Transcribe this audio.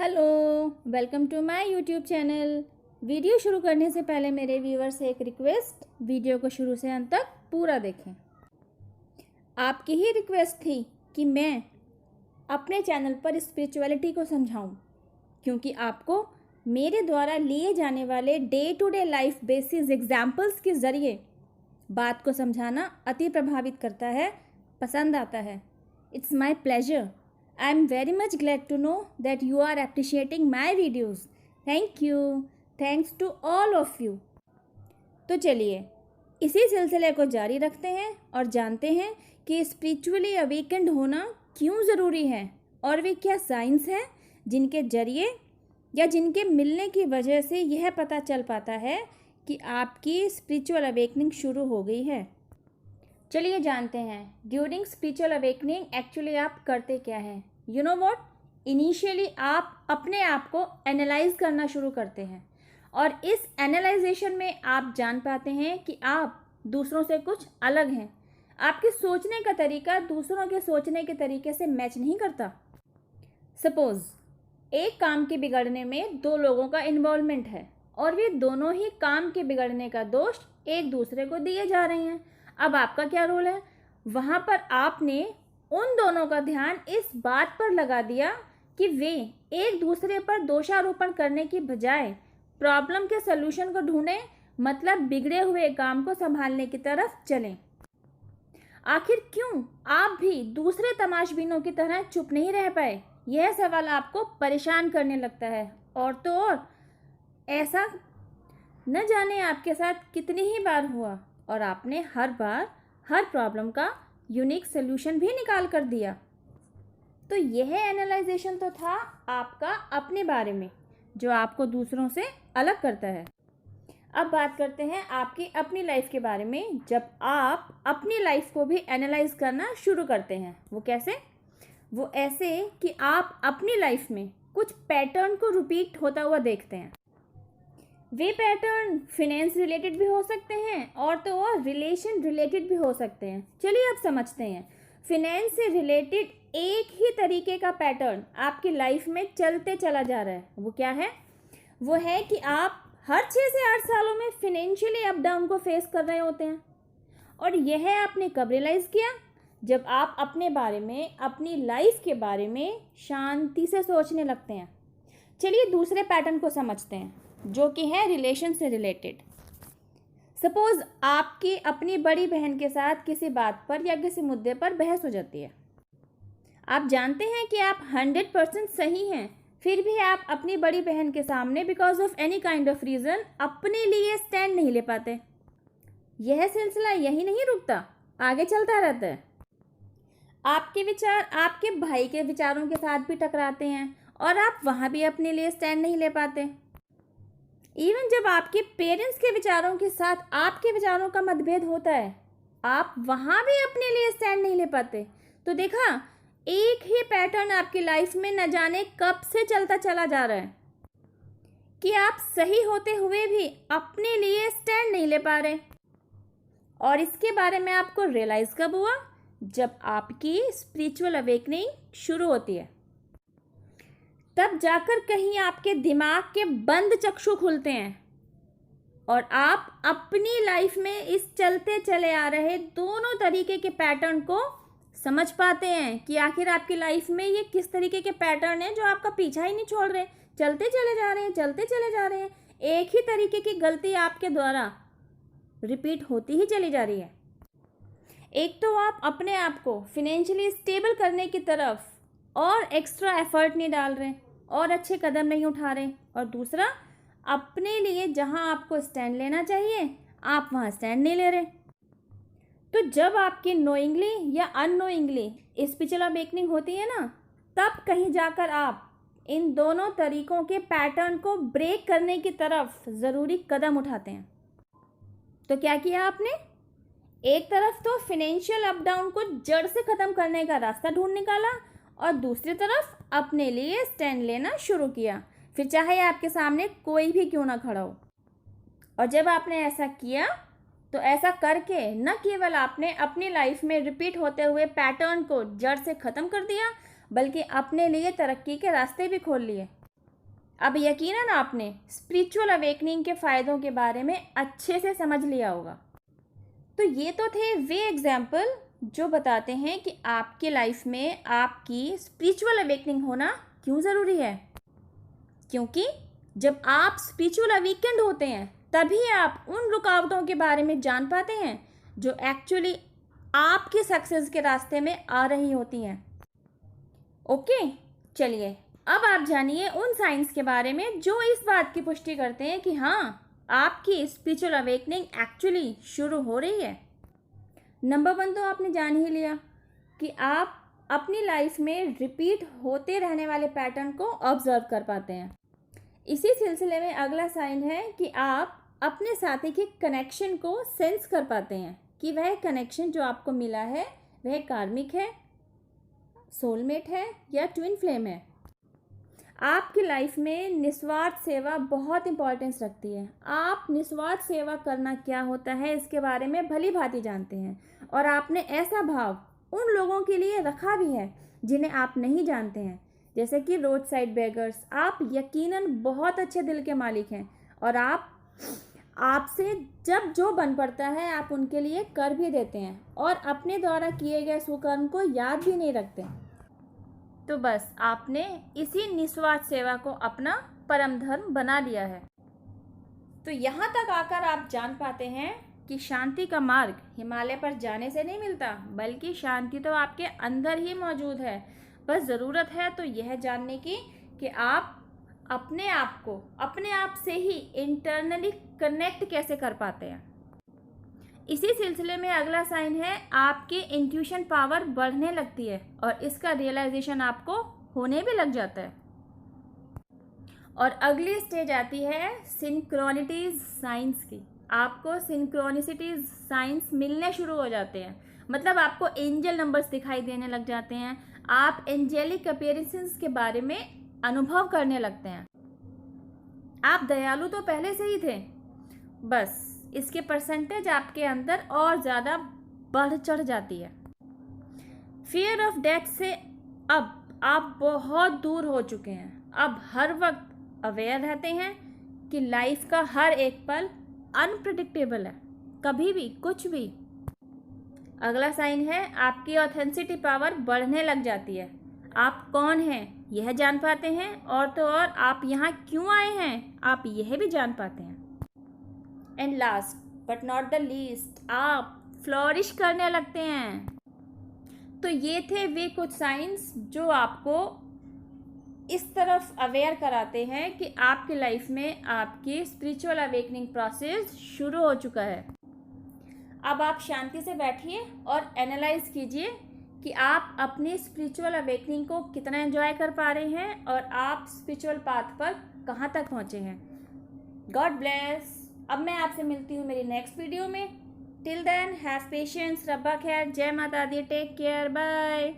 Hello, welcome to my YouTube channel. Video शुरू करने से पहले मेरे व्यूअर्स से एक रिक्वेस्ट, वीडियो को शुरू से अंत तक पूरा देखें। आपकी ही रिक्वेस्ट थी कि मैं अपने चैनल पर स्पिरिचुअलिटी को समझाऊं, क्योंकि आपको मेरे द्वारा लिए जाने वाले day to day life basis examples के ज़रिए बात को समझाना अति प्रभावित करता है, पसंद आता है। It's my pleasure. I am very much glad to know that you are appreciating my videos. Thank you. Thanks to all of you. तो चलिए इसी सिलसिले को जारी रखते हैं और जानते हैं कि स्पिरिचुअली अवेकेंड होना क्यों ज़रूरी है और वे क्या साइंस हैं जिनके जरिए या जिनके मिलने की वजह से यह पता चल पाता है कि आपकी स्पिरिचुअल अवेकनिंग शुरू हो गई है। चलिए जानते हैं ड्यूरिंग स्पिरिचुअल अवेकनिंग एक्चुअली आप करते क्या हैं। यू नो व्हाट, इनिशियली आप अपने आप को एनालाइज करना शुरू करते हैं और इस एनालाइजेशन में आप जान पाते हैं कि आप दूसरों से कुछ अलग हैं। आपके सोचने का तरीका दूसरों के सोचने के तरीके से मैच नहीं करता। सपोज एक काम के बिगड़ने में दो लोगों का इन्वॉल्वमेंट है और वे दोनों ही काम के बिगड़ने का दोष एक दूसरे को दिए जा रहे हैं। अब आपका क्या रोल है? वहाँ पर आपने उन दोनों का ध्यान इस बात पर लगा दिया कि वे एक दूसरे पर दोषारोपण करने की बजाय प्रॉब्लम के सलूशन को ढूंढें, मतलब बिगड़े हुए काम को संभालने की तरफ चलें। आखिर क्यों आप भी दूसरे तमाशबीनों की तरह चुप नहीं रह पाए? यह सवाल आपको परेशान करने लगता है। और तो और ऐसा न जाने आपके साथ कितनी ही बार हुआ और आपने हर बार हर प्रॉब्लम का यूनिक सोल्यूशन भी निकाल कर दिया। तो यह एनालाइजेशन तो था आपका अपने बारे में, जो आपको दूसरों से अलग करता है। अब बात करते हैं आपकी अपनी लाइफ के बारे में, जब आप अपनी लाइफ को भी एनालाइज करना शुरू करते हैं। वो कैसे? वो ऐसे कि आप अपनी लाइफ में कुछ पैटर्न को रिपीट होता हुआ देखते हैं। वे पैटर्न फिनेंस रिलेटेड भी हो सकते हैं और तो और रिलेशन रिलेटेड भी हो सकते हैं। चलिए अब समझते हैं। फिनेंस से रिलेटेड एक ही तरीके का पैटर्न आपकी लाइफ में चलते चला जा रहा है। वो क्या है? वो है कि आप हर 6 से 8 सालों में फिनेंशियली अप डाउन को फेस कर रहे होते हैं। और यह आपने कब रियलाइज़ किया? जब आप अपने बारे में, अपनी लाइफ के बारे में शांति से सोचने लगते हैं। चलिए दूसरे पैटर्न को समझते हैं, जो कि है रिलेशन से रिलेटेड। सपोज आपकी अपनी बड़ी बहन के साथ किसी बात पर या किसी मुद्दे पर बहस हो जाती है। आप जानते हैं कि आप 100% सही हैं, फिर भी आप अपनी बड़ी बहन के सामने because of any kind of reason अपने लिए स्टैंड नहीं ले पाते। यह सिलसिला यही नहीं रुकता, आगे चलता रहता है। आपके विचार आपके भाई के विचारों के साथ भी टकराते हैं और आप वहाँ भी अपने लिए स्टैंड नहीं ले पाते। इवन जब आपके पेरेंट्स के विचारों के साथ आपके विचारों का मतभेद होता है, आप वहाँ भी अपने लिए स्टैंड नहीं ले पाते। तो देखा, एक ही पैटर्न आपकी लाइफ में न जाने कब से चलता चला जा रहा है कि आप सही होते हुए भी अपने लिए स्टैंड नहीं ले पा रहे। और इसके बारे में आपको रियलाइज़ कब हुआ? जब आपकी स्पिरिचुअल अवेकनिंग शुरू होती है। तब जाकर कहीं आपके दिमाग के बंद चक्षु खुलते हैं और आप अपनी लाइफ में इस चलते चले आ रहे दोनों तरीके के पैटर्न को समझ पाते हैं कि आखिर आपकी लाइफ में ये किस तरीके के पैटर्न हैं जो आपका पीछा ही नहीं छोड़ रहे, चलते चले जा रहे हैं, चलते चले जा रहे हैं। एक ही तरीके की गलती आपके द्वारा रिपीट होती ही चली जा रही है। एक तो आप अपने आप को फिनेंशियली स्टेबल करने की तरफ और एक्स्ट्रा एफर्ट नहीं डाल रहे और अच्छे कदम नहीं उठा रहे, और दूसरा अपने लिए जहां आपको स्टैंड लेना चाहिए आप वहां स्टैंड नहीं ले रहे। तो जब आपकी नोइंगली या अननोइंगली स्पिरिचुअल अवेकनिंग होती है ना, तब कहीं जाकर आप इन दोनों तरीकों के पैटर्न को ब्रेक करने की तरफ ज़रूरी कदम उठाते हैं। तो क्या किया आपने? एक तरफ तो फिनेंशियल अप डाउन को जड़ से ख़त्म करने का रास्ता ढूंढ निकाला और दूसरी तरफ अपने लिए स्टैंड लेना शुरू किया, फिर चाहे आपके सामने कोई भी क्यों ना खड़ा हो। और जब आपने ऐसा किया तो ऐसा करके न केवल आपने अपनी लाइफ में रिपीट होते हुए पैटर्न को जड़ से ख़त्म कर दिया, बल्कि अपने लिए तरक्की के रास्ते भी खोल लिए। अब यकीनन आपने स्पिरिचुअल अवेकनिंग के फ़ायदों के बारे में अच्छे से समझ लिया होगा। तो ये तो थे वे एग्जाम्पल जो बताते हैं कि आपके लाइफ में आपकी स्पिरिचुअल अवेकनिंग होना क्यों ज़रूरी है। क्योंकि जब आप स्पिरिचुअल अवेकेंड होते हैं तभी आप उन रुकावटों के बारे में जान पाते हैं जो एक्चुअली आपके सक्सेस के रास्ते में आ रही होती हैं। ओके, चलिए अब आप जानिए उन साइंस के बारे में जो इस बात की पुष्टि करते हैं कि हाँ, आपकी स्पिरिचुअल अवेकनिंग एक्चुअली शुरू हो रही है। नंबर 1 तो आपने जान ही लिया कि आप अपनी लाइफ में रिपीट होते रहने वाले पैटर्न को ऑब्जर्व कर पाते हैं। इसी सिलसिले में अगला साइन है कि आप अपने साथी के कनेक्शन को सेंस कर पाते हैं कि वह कनेक्शन जो आपको मिला है वह कार्मिक है, सोलमेट है या ट्विन फ्लेम है। आपकी लाइफ में निस्वार्थ सेवा बहुत इंपॉर्टेंस रखती है। आप निस्वार्थ सेवा करना क्या होता है इसके बारे में भली भांति जानते हैं और आपने ऐसा भाव उन लोगों के लिए रखा भी है जिन्हें आप नहीं जानते हैं, जैसे कि रोड साइड बेगर्स। आप यकीनन बहुत अच्छे दिल के मालिक हैं और आपसे जब जो बन पड़ता है आप उनके लिए कर भी देते हैं और अपने द्वारा किए गए सुकर्म को याद भी नहीं रखते। तो बस आपने इसी निस्वार्थ सेवा को अपना परम धर्म बना लिया है। तो यहाँ तक आकर आप जान पाते हैं कि शांति का मार्ग हिमालय पर जाने से नहीं मिलता, बल्कि शांति तो आपके अंदर ही मौजूद है। बस ज़रूरत है तो यह जानने की कि आप अपने आप से ही इंटरनली कनेक्ट कैसे कर पाते हैं। इसी सिलसिले में अगला साइन है आपकी इंट्यूशन पावर बढ़ने लगती है और इसका रियलाइजेशन आपको होने भी लग जाता है। और अगली स्टेज आती है सिंक्रोनिटीज साइंस की। आपको सिंक्रोनिसिटीज साइंस मिलने शुरू हो जाते हैं, मतलब आपको एंजल नंबर्स दिखाई देने लग जाते हैं। आप एंजेलिक अपीयरेंसेस के बारे में अनुभव करने लगते हैं। आप दयालु तो पहले से ही थे, बस इसके परसेंटेज आपके अंदर और ज़्यादा बढ़ चढ़ जाती है। फियर ऑफ डेथ से अब आप बहुत दूर हो चुके हैं। अब हर वक्त अवेयर रहते हैं कि लाइफ का हर एक पल अनप्रेडिक्टेबल है, कभी भी कुछ भी। अगला साइन है आपकी ऑथेंटिसिटी पावर बढ़ने लग जाती है। आप कौन हैं यह जान पाते हैं और तो और आप यहाँ क्यों आए हैं आप यह भी जान पाते हैं। And last but not the least, आप फ्लोरिश करने लगते हैं। तो ये थे वे कुछ साइंस जो आपको इस तरफ अवेयर कराते हैं कि आपकी लाइफ में आपकी स्पिरिचुअल अवेकनिंग प्रोसेस शुरू हो चुका है। अब आप शांति से बैठिए और एनालाइज कीजिए कि आप अपनी स्पिरिचुअल अवेकनिंग को कितना एंजॉय कर पा रहे हैं और आप स्पिरिचुअल पाथ पर कहाँ तक पहुँचे हैं। God bless. अब मैं आपसे मिलती हूँ मेरी नेक्स्ट वीडियो में। टिल देन हैव पेशेंस, रब्बा खैर, जय माता दी, टेक केयर, बाय।